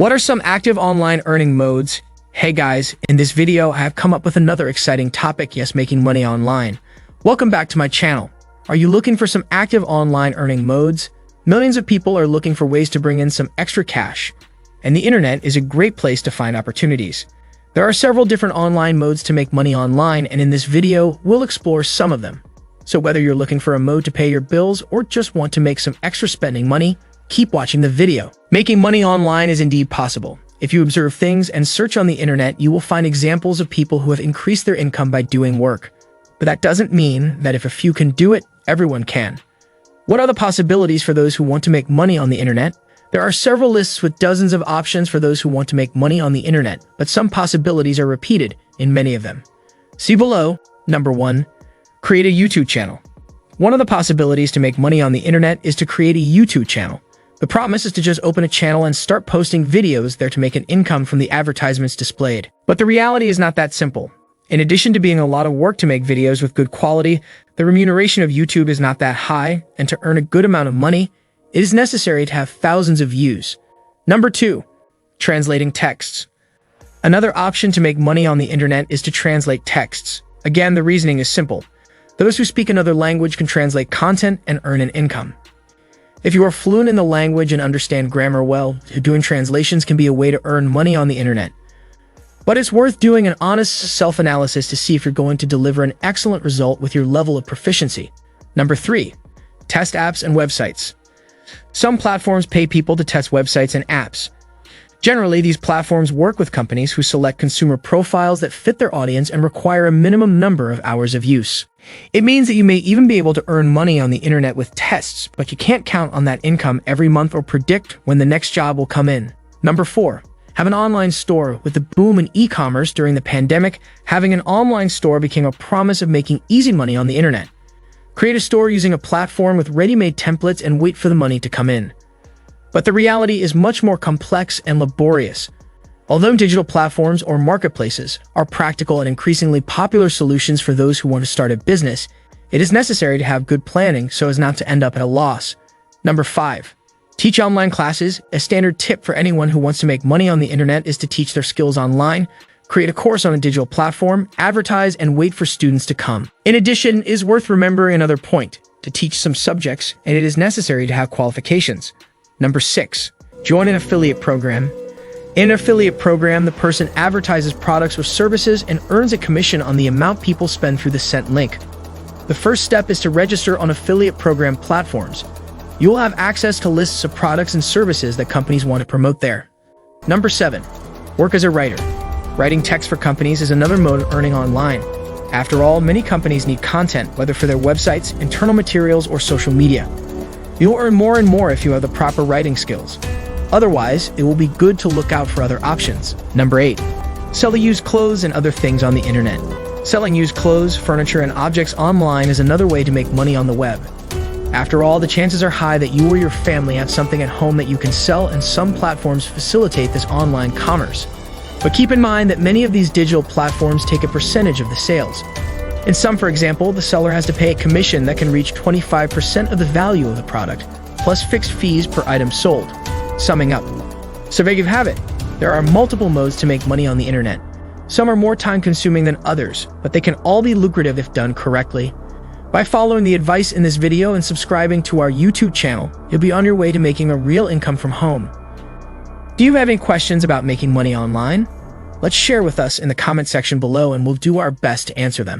What are some active online earning modes? Hey guys, in this video I have come up with another exciting topic, yes, making money online. Welcome back to my channel. Are you looking for some active online earning modes? Millions of people are looking for ways to bring in some extra cash, and the internet is a great place to find opportunities. There are several different online modes to make money online, and in this video, we'll explore some of them. So whether you're looking for a mode to pay your bills or just want to make some extra spending money, keep watching the video. Making money online is indeed possible. If you observe things and search on the internet, you will find examples of people who have increased their income by doing work. But that doesn't mean that if a few can do it, everyone can. What are the possibilities for those who want to make money on the internet? There are several lists with dozens of options for those who want to make money on the internet, but some possibilities are repeated in many of them. See below. Number 1. Create a YouTube channel. One of the possibilities to make money on the internet is to create a YouTube channel. The promise is to just open a channel and start posting videos there to make an income from the advertisements displayed. But the reality is not that simple. In addition to being a lot of work to make videos with good quality, the remuneration of YouTube is not that high, and to earn a good amount of money, it is necessary to have thousands of views. Number 2. Translating texts. Another option to make money on the internet is to translate texts. Again, the reasoning is simple. Those who speak another language can translate content and earn an income. If you are fluent in the language and understand grammar well, doing translations can be a way to earn money on the internet. But it's worth doing an honest self-analysis to see if you're going to deliver an excellent result with your level of proficiency. Number 3. Test apps and websites. Some platforms pay people to test websites and apps. Generally, these platforms work with companies who select consumer profiles that fit their audience and require a minimum number of hours of use. It means that you may even be able to earn money on the internet with tests, but you can't count on that income every month or predict when the next job will come in. Number 4. Have an online store. With the boom in e-commerce during the pandemic, having an online store became a promise of making easy money on the internet. Create a store using a platform with ready-made templates and wait for the money to come in. But the reality is much more complex and laborious. Although digital platforms or marketplaces are practical and increasingly popular solutions for those who want to start a business, it is necessary to have good planning so as not to end up at a loss. Number 5. Teach online classes. A standard tip for anyone who wants to make money on the internet is to teach their skills online, create a course on a digital platform, advertise, and wait for students to come. In addition, it is worth remembering another point. To teach some subjects, and it is necessary to have qualifications. Number 6. Join an affiliate program. In an affiliate program, the person advertises products or services and earns a commission on the amount people spend through the sent link. The first step is to register on affiliate program platforms. You will have access to lists of products and services that companies want to promote there. Number 7. Work as a writer. Writing text for companies is another mode of earning online. After all, many companies need content, whether for their websites, internal materials, or social media. You'll earn more and more if you have the proper writing skills. Otherwise, it will be good to look out for other options. Number 8. Sell used clothes and other things on the internet. Selling used clothes, furniture, and objects online is another way to make money on the web. After all, the chances are high that you or your family have something at home that you can sell, and some platforms facilitate this online commerce. But keep in mind that many of these digital platforms take a percentage of the sales. In some, for example, the seller has to pay a commission that can reach 25% of the value of the product, plus fixed fees per item sold. Summing up. So there you have it. There are multiple modes to make money on the internet. Some are more time-consuming than others, but they can all be lucrative if done correctly. By following the advice in this video and subscribing to our YouTube channel, you'll be on your way to making a real income from home. Do you have any questions about making money online? Let's share with us in the comment section below, and we'll do our best to answer them.